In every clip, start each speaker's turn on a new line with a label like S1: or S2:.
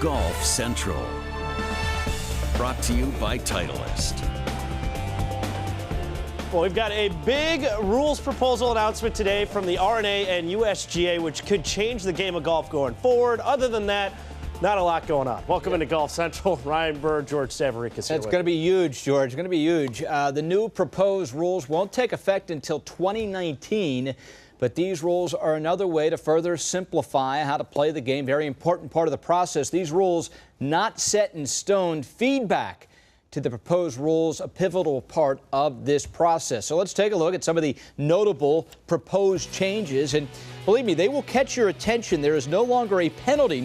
S1: Golf Central. Brought to you by Titleist.
S2: Well, we've got a big rules proposal announcement today from the RNA and USGA, which could change the game of golf going forward. Other than that, not a lot going on. Welcome into Golf Central. Ryan Burr, George Savarikas here.
S3: It's going to be huge, George. It's going to be huge. The new proposed rules won't take effect until 2019, but these rules are another way to further simplify how to play the game. Very important part of the process. These rules not set in stone. Feedback to the proposed rules, a pivotal part of this process. So let's take a look at some of the notable proposed changes. And believe me, they will catch your attention. There is no longer a penalty,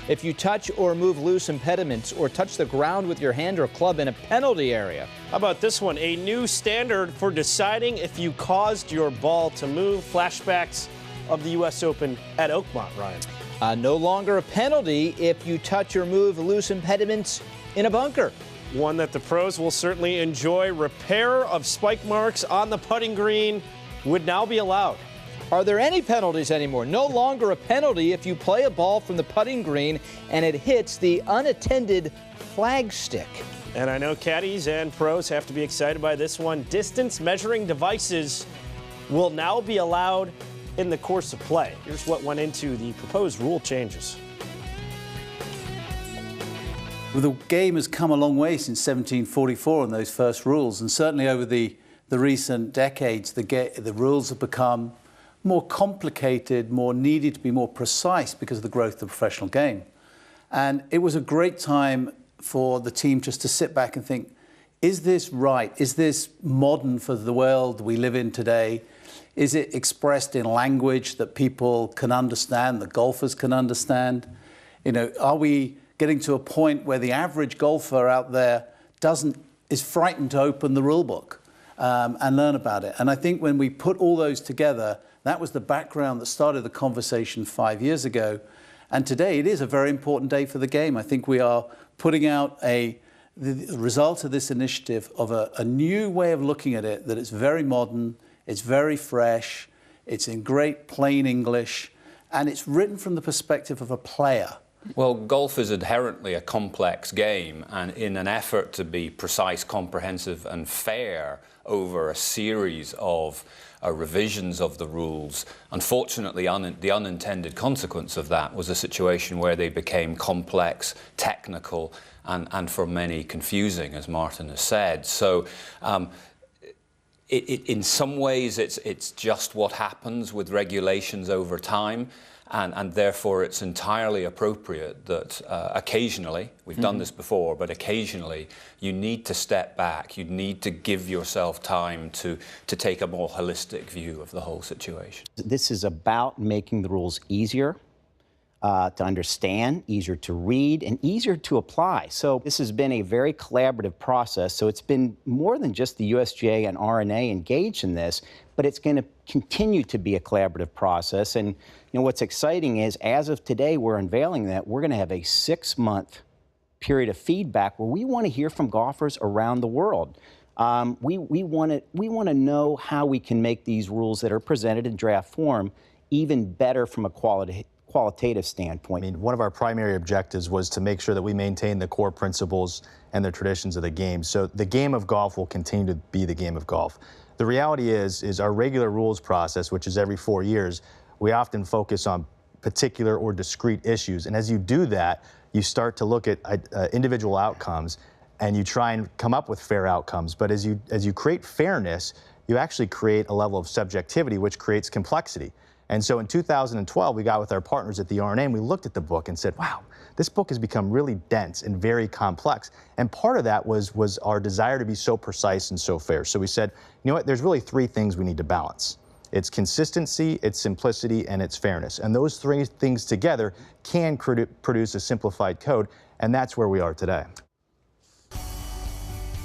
S3: if you touch or move loose impediments or touch the ground with your hand or club in a penalty area.
S2: How about this one? A new standard for deciding if you caused your ball to move. Flashbacks of the U.S. Open at Oakmont, Ryan.
S3: No longer a penalty if you touch or move loose impediments in a bunker.
S2: One that the pros will certainly enjoy. Repair of spike marks on the putting green would now be allowed.
S3: Are there any penalties anymore? No longer a penalty if you play a ball from the putting green and it hits the unattended flagstick.
S2: And I know caddies and pros have to be excited by this one. Distance measuring devices will now be allowed in the course of play. Here's what went into the proposed rule changes.
S4: Well, the game has come a long way since 1744 on those first rules, and certainly over the recent decades, the rules have become more complicated, more needed to be more precise because of the growth of the professional game. And it was a great time for the team just to sit back and think, is this right? Is this modern for the world we live in today? Is it expressed in language that people can understand, that golfers can understand? You know, are we getting to a point where the average golfer out there is frightened to open the rule book and learn about it? And I think when we put all those together, that was the background that started the conversation 5 years ago. And today it is a very important day for the game. I think we are putting out the result of this initiative of a new way of looking at it, that it's very modern, it's very fresh, it's in great plain English, and it's written from the perspective of a player.
S5: Well, golf is inherently a complex game, and in an effort to be precise, comprehensive and fair over a series of revisions of the rules, unfortunately the unintended consequence of that was a situation where they became complex, technical and for many confusing, as Martin has said. So in some ways it's just what happens with regulations over time. And therefore, it's entirely appropriate that occasionally, we've done this before, but occasionally you need to step back. You need to give yourself time to take a more holistic view of the whole situation.
S6: This is about making the rules easier to understand, easier to read, and easier to apply. So this has been a very collaborative process. So it's been more than just the USGA and RNA engaged in this, but it's going to continue to be a collaborative process. And you know what's exciting is, as of today, we're unveiling that we're going to have a 6-month period of feedback where we want to hear from golfers around the world. We want to know how we can make these rules that are presented in draft form even better from a qualitative standpoint.
S7: I mean, one of our primary objectives was to make sure that we maintain the core principles and the traditions of the game. So the game of golf will continue to be the game of golf. The reality is our regular rules process, which is every 4 years, we often focus on particular or discrete issues. And as you do that, you start to look at individual outcomes and you try and come up with fair outcomes. But as you create fairness, you actually create a level of subjectivity, which creates complexity. And so in 2012, we got with our partners at the RNA and we looked at the book and said, wow, this book has become really dense and very complex. And part of that was our desire to be so precise and so fair. So we said, you know what, there's really 3 things we need to balance. It's consistency, it's simplicity, and it's fairness. And those 3 things together can produce a simplified code, and that's where we are today.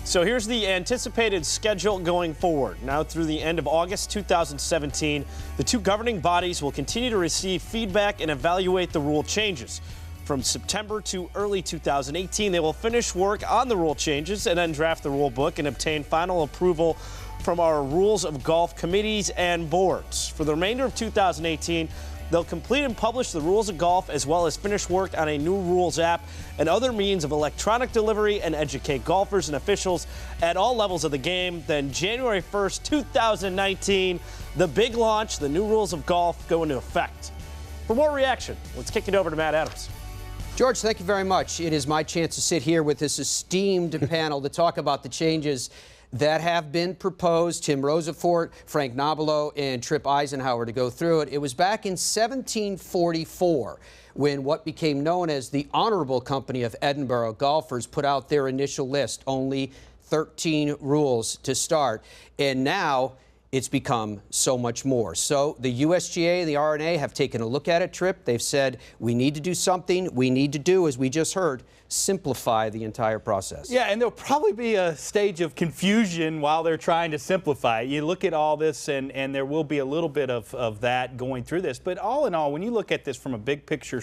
S2: So here's the anticipated schedule going forward. Now through the end of August 2017, the 2 governing bodies will continue to receive feedback and evaluate the rule changes. From September to early 2018, they will finish work on the rule changes and then draft the rule book and obtain final approval from our rules of golf committees and boards. For the remainder of 2018, They'll complete and publish the rules of golf as well as finish work on a new rules app and other means of electronic delivery and educate golfers and officials at all levels of the game. Then January 1st, 2019, the big launch, the new rules of golf go into effect. For more reaction, let's kick it over to Matt Adams.
S8: George, thank you very much. It is my chance to sit here with this esteemed panel to talk about the changes that have been proposed. Tim Rosefort, Frank Nobilo, and Trip Eisenhower to go through it. It was back in 1744 when what became known as the Honorable Company of Edinburgh Golfers put out their initial list, only 13 rules to start. And now it's become so much more. So the USGA and the R&A have taken a look at it, Trip. They've said we need to do something. We need to do, as we just heard, simplify the entire process.
S9: Yeah, and there'll probably be a stage of confusion while they're trying to simplify it. You look at all this, and there will be a little bit of that going through this. But all in all, when you look at this from a big picture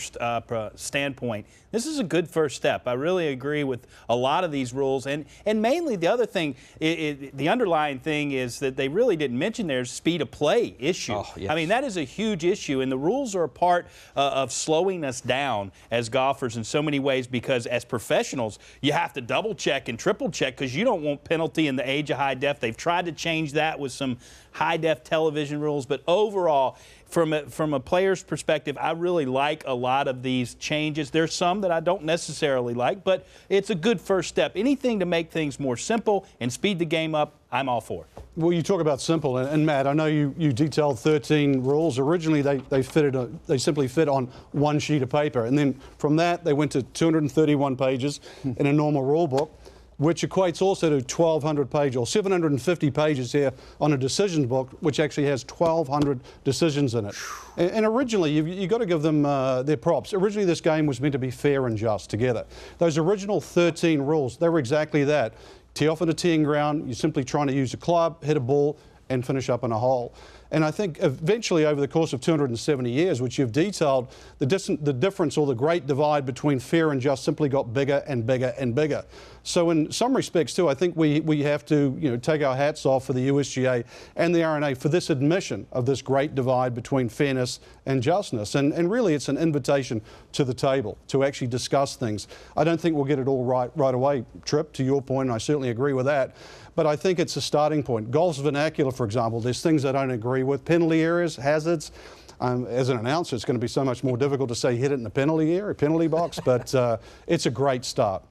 S9: standpoint, this is a good first step. I really agree with a lot of these rules. And mainly the other thing, the underlying thing is that they really didn't mention there's speed of play issue.
S8: Oh, yes.
S9: I mean, that is a huge issue, and the rules are a part of slowing us down as golfers in so many ways, because as professionals, you have to double check and triple check because you don't want penalty in the age of high def. They've tried to change that with some high def television rules, but overall, from a player's perspective, I really like a lot of these changes. There's some that I don't necessarily like, but it's a good first step. Anything to make things more simple and speed the game up, I'm all for.
S10: Well, you talk about simple, and Matt, I know you detailed 13 rules. Originally, they simply fit on one sheet of paper, and then from that they went to 231 pages in a normal rule book, which equates also to 1,200 pages or 750 pages here on a decisions book, which actually has 1,200 decisions in it. And originally, you got to give them their props. Originally, this game was meant to be fair and just together. Those original 13 rules, they were exactly that. Tee off at a teeing ground, you're simply trying to use a club, hit a ball, and finish up in a hole. And I think eventually over the course of 270 years, which you've detailed, the difference or the great divide between fair and just simply got bigger and bigger and bigger. So in some respects too, I think we have to take our hats off for the USGA and the R&A for this admission of this great divide between fairness and justness. And really it's an invitation to the table to actually discuss things. I don't think we'll get it all right away, Trip, to your point, and I certainly agree with that. But I think it's a starting point. Golf's vernacular, for example, there's things I don't agree with. Penalty areas, hazards. As an announcer, it's going to be so much more difficult to say hit it in the penalty area, penalty box, but it's a great start.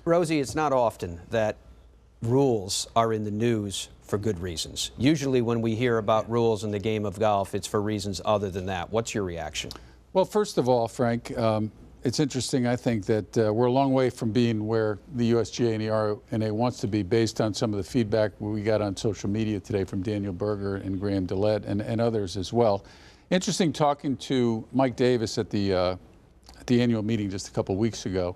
S8: Rosie, it's not often that rules are in the news for good reasons. Usually when we hear about rules in the game of golf, it's for reasons other than that. What's your reaction?
S11: Well, first of all, Frank, it's interesting, I think, that we're a long way from being where the USGA and the R&A wants to be based on some of the feedback we got on social media today from Daniel Berger and Graham Dillette and others as well. Interesting talking to Mike Davis at the annual meeting just a couple weeks ago,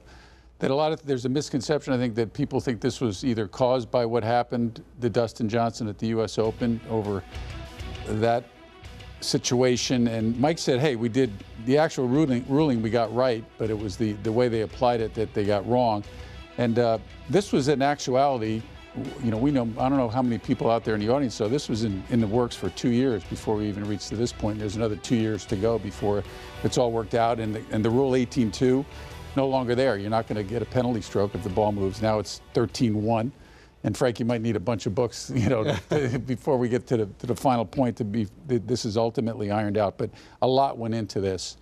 S11: that there's a misconception, I think, that people think this was either caused by what happened to Dustin Johnson at the U.S. Open over that situation, and Mike said, hey, we did the actual ruling we got right, but it was the way they applied it that they got wrong. And this was in actuality, we know, I don't know how many people out there in the audience, so this was in the works for 2 years before we even reached to this point. There's another 2 years to go before it's all worked out, and the Rule 18-2, no longer there. You're not going to get a penalty stroke if the ball moves. Now it's 13-1. And Frank, you might need a bunch of books, before we get to the final point this is ultimately ironed out. But a lot went into this,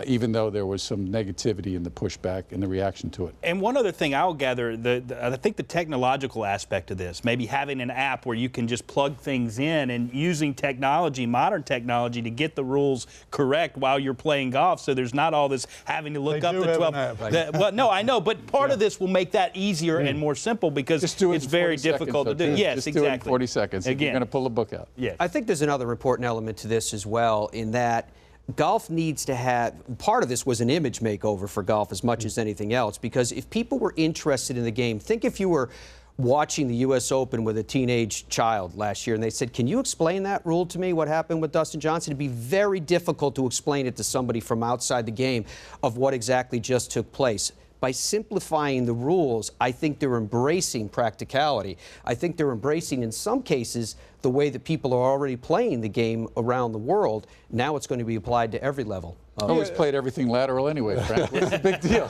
S11: even though there was some negativity in the pushback and the reaction to it.
S9: And one other thing I'll gather, I think the technological aspect of this, maybe having an app where you can just plug things in and using technology, modern technology, to get the rules correct while you're playing golf, so there's not all this having to look up the 12. Well, no, I know, but part of this will make that easier and more simple because it's very difficult to do. Yes, exactly.
S11: Do it in 40 seconds.
S9: Again,
S11: you're going to pull a book out.
S9: Yes.
S8: I think there's another important element to this as well, in that golf needs to have, part of this was an image makeover for golf as much as anything else, because if people were interested in the game, think if you were watching the U.S. Open with a teenage child last year and they said, can you explain that rule to me, what happened with Dustin Johnson? It'd be very difficult to explain it to somebody from outside the game of what exactly just took place. by simplifying the rules, I think they're embracing practicality. I think they're embracing, in some cases, the way that people are already playing the game around the world. Now it's going to be applied to every level.
S11: I always played everything lateral anyway, Frank. What's the big deal?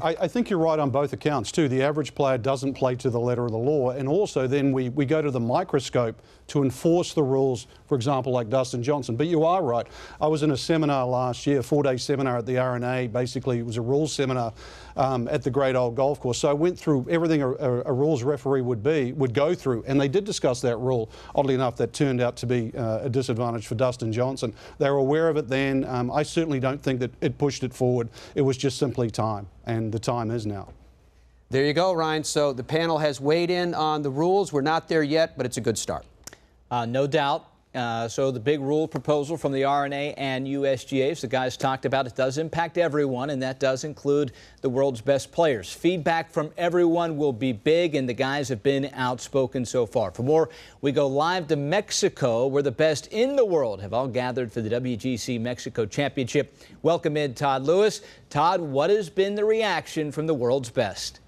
S10: I think you're right on both accounts, too. The average player doesn't play to the letter of the law. And also then we go to the microscope to enforce the rules, for example, like Dustin Johnson. But you are right. I was in a seminar last year, a 4-day seminar at the RNA. Basically, it was a rules seminar at the Great Old Golf Course. So I went through everything a rules referee would go through. And they did discuss that rule. Oddly enough, that turned out to be a disadvantage for Dustin Johnson. They were aware of it then. I certainly don't think that it pushed it forward. It was just simply time, and the time is now.
S8: There you go, Ryan. So the panel has weighed in on the rules. We're not there yet, but it's a good start.
S3: No doubt. So the big rule proposal from the RNA and USGA, as the guys talked about, it does impact everyone, and that does include the world's best players. Feedback from everyone will be big, and the guys have been outspoken so far. For more, we go live to Mexico, where the best in the world have all gathered for the WGC Mexico Championship. Welcome in Todd Lewis. Todd, what has been the reaction from the world's best?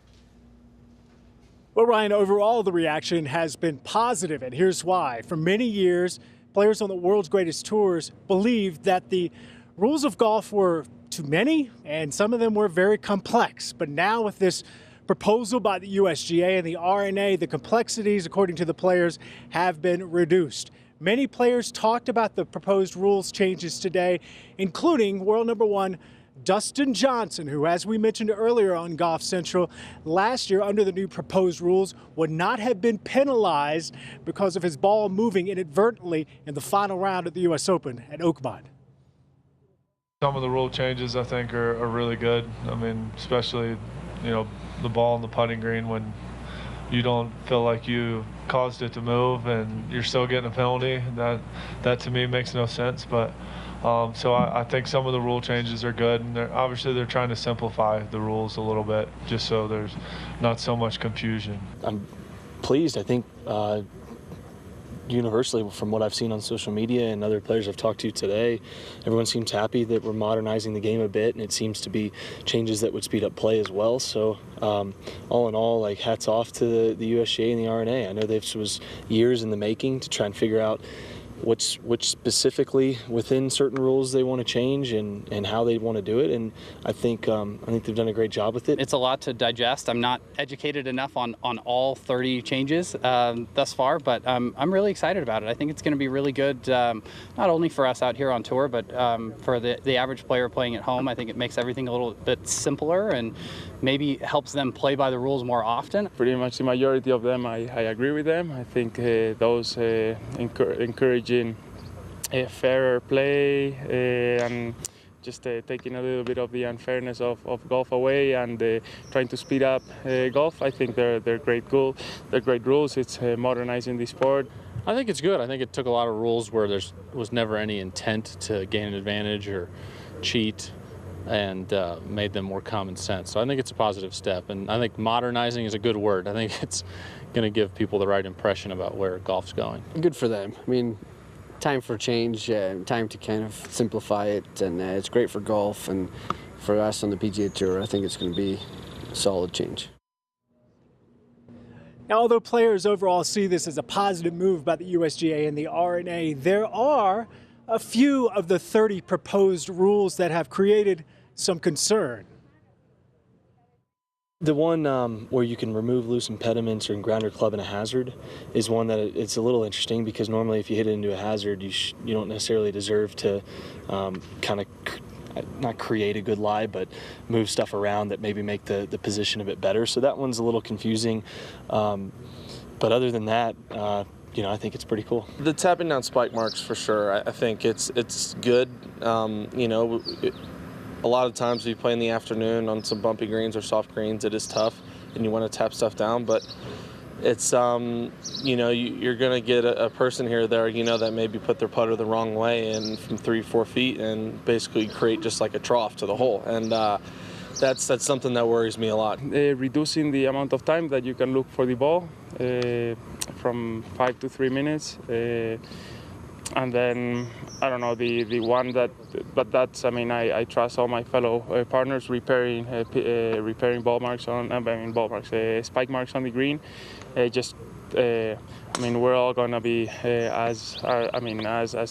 S12: Well, Ryan, overall the reaction has been positive, and here's why. For many years, players on the world's greatest tours believed that the rules of golf were too many, and some of them were very complex. But now with this proposal by the USGA and the RNA, the complexities, according to the players, have been reduced. Many players talked about the proposed rules changes today, including world number one, Dustin Johnson, who, as we mentioned earlier on Golf Central, last year under the new proposed rules would not have been penalized because of his ball moving inadvertently in the final round of the U.S. Open at Oakmont.
S13: Some of the rule changes I think are really good. I mean, especially, the ball on the putting green when you don't feel like you caused it to move and you're still getting a penalty. That to me makes no sense, but so I think some of the rule changes are good, and obviously they're trying to simplify the rules a little bit just so there's not so much confusion.
S14: I'm pleased. I think universally, from what I've seen on social media and other players I've talked to today, everyone seems happy that we're modernizing the game a bit, and it seems to be changes that would speed up play as well. So all in all, like, hats off to the USGA and the RNA. I know this was years in the making to try and figure out which specifically within certain rules they want to change and how they want to do it, and I think they've done a great job with it.
S15: It's a lot to digest. I'm not educated enough on all 30 changes thus far, but I'm really excited about it. I think it's going to be really good, not only for us out here on tour, but for the average player playing at home. I think it makes everything a little bit simpler and maybe helps them play by the rules more often.
S16: Pretty much the majority of them, I agree with them. I think those encouraging fairer play and just taking a little bit of the unfairness of golf away and trying to speed up golf. I think they're great goal. They're great rules. It's modernizing the sport.
S17: I think it's good. I think it took a lot of rules where there was never any intent to gain an advantage or cheat, and made them more common sense. So I think it's a positive step, and I think modernizing is a good word. I think it's going to give people the right impression about where golf's going.
S18: Good for them. I mean, time for change, time to kind of simplify it, and it's great for golf and for us on the PGA Tour. I think it's going to be a solid change.
S12: Now, although players overall see this as a positive move by the USGA and the RNA, there are a few of the 30 proposed rules that have created some concern.
S14: The one where you can remove loose impediments or ground your club in a hazard is one that it's a little interesting, because normally if you hit it into a hazard, you don't necessarily deserve to kind of not create a good lie, but move stuff around that maybe make the position a bit better. So that one's a little confusing. But other than that, I think it's pretty cool.
S19: The tapping down spike marks, for sure. I think it's good. A lot of times when you play in the afternoon on some bumpy greens or soft greens, it is tough and you want to tap stuff down, but it's, you're going to get a person here or there, that maybe put their putter the wrong way and from 3-4 feet and basically create just like a trough to the hole. And that's something that worries me a lot.
S16: Reducing the amount of time that you can look for the ball from 5 to 3 minutes. And then, I don't know, the one that, but that's, I mean, I trust all my fellow partners repairing ball marks on, spike marks on the green. I mean, we're all going to be as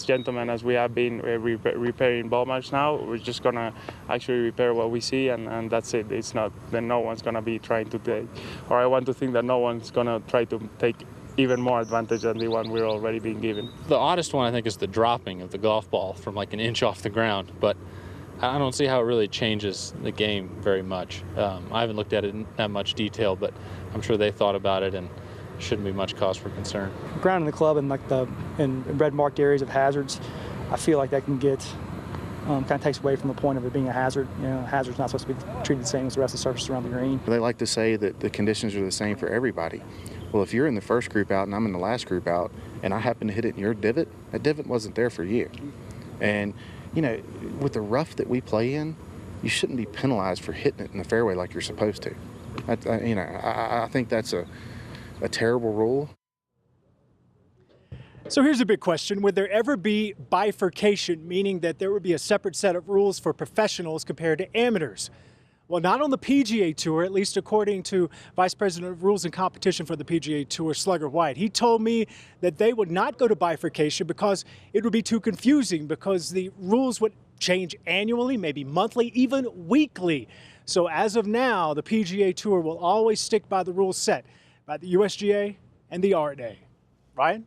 S16: gentlemen as we have been repairing ball marks now. We're just going to actually repair what we see, and that's it. It's not that no one's going to be trying to take, or I want to think that no one's going to try to take even more advantage than the one we're already being given.
S17: The oddest one, I think, is the dropping of the golf ball from like an inch off the ground, but I don't see how it really changes the game very much. I haven't looked at it in that much detail, but I'm sure they thought about it and shouldn't be much cause for concern.
S20: Grounding the club in like in red marked areas of hazards, I feel like that can get kind of takes away from the point of it being a hazard. You know, a hazard's not supposed to be treated the same as the rest of the surface around the green.
S21: They like to say that the conditions are the same for everybody. Well, if you're in the first group out and I'm in the last group out and I happen to hit it in your divot, that divot wasn't there for you. And, you know, with the rough that we play in, you shouldn't be penalized for hitting it in the fairway like you're supposed to. I think that's a terrible rule.
S12: So here's a big question. Would there ever be bifurcation, meaning that there would be a separate set of rules for professionals compared to amateurs? Well, not on the PGA Tour, at least according to Vice President of Rules and Competition for the PGA Tour, Slugger White. He told me that they would not go to bifurcation because it would be too confusing, because the rules would change annually, maybe monthly, even weekly. So as of now, the PGA Tour will always stick by the rules set by the USGA and the R&A. Ryan?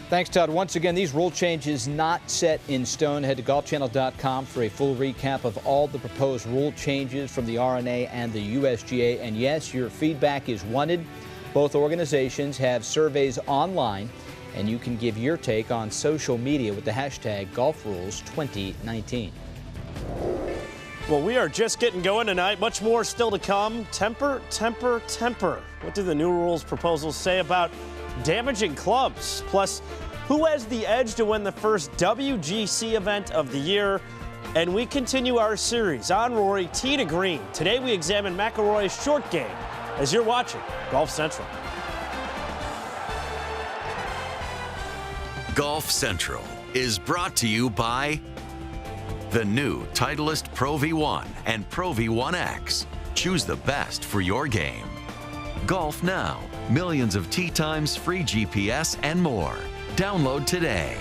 S3: Thanks, Todd. Once again, these rule changes not set in stone. Head to golfchannel.com for a full recap of all the proposed rule changes from the R&A and the USGA. And yes, your feedback is wanted. Both organizations have surveys online, and you can give your take on social media with the hashtag GolfRules2019.
S2: Well, we are just getting going tonight. Much more still to come. Temper, temper, temper. What do the new rules proposals say about damaging clubs? Plus, who has the edge to win the first WGC event of the year? And we continue our series on Rory, tee to green. Today we examine McIlroy's short game as you're watching Golf Central.
S1: Golf Central is brought to you by the new Titleist Pro V1 and Pro V1X. Choose the best for your game. Golf Now, millions of tee times, free GPS, and more. Download today.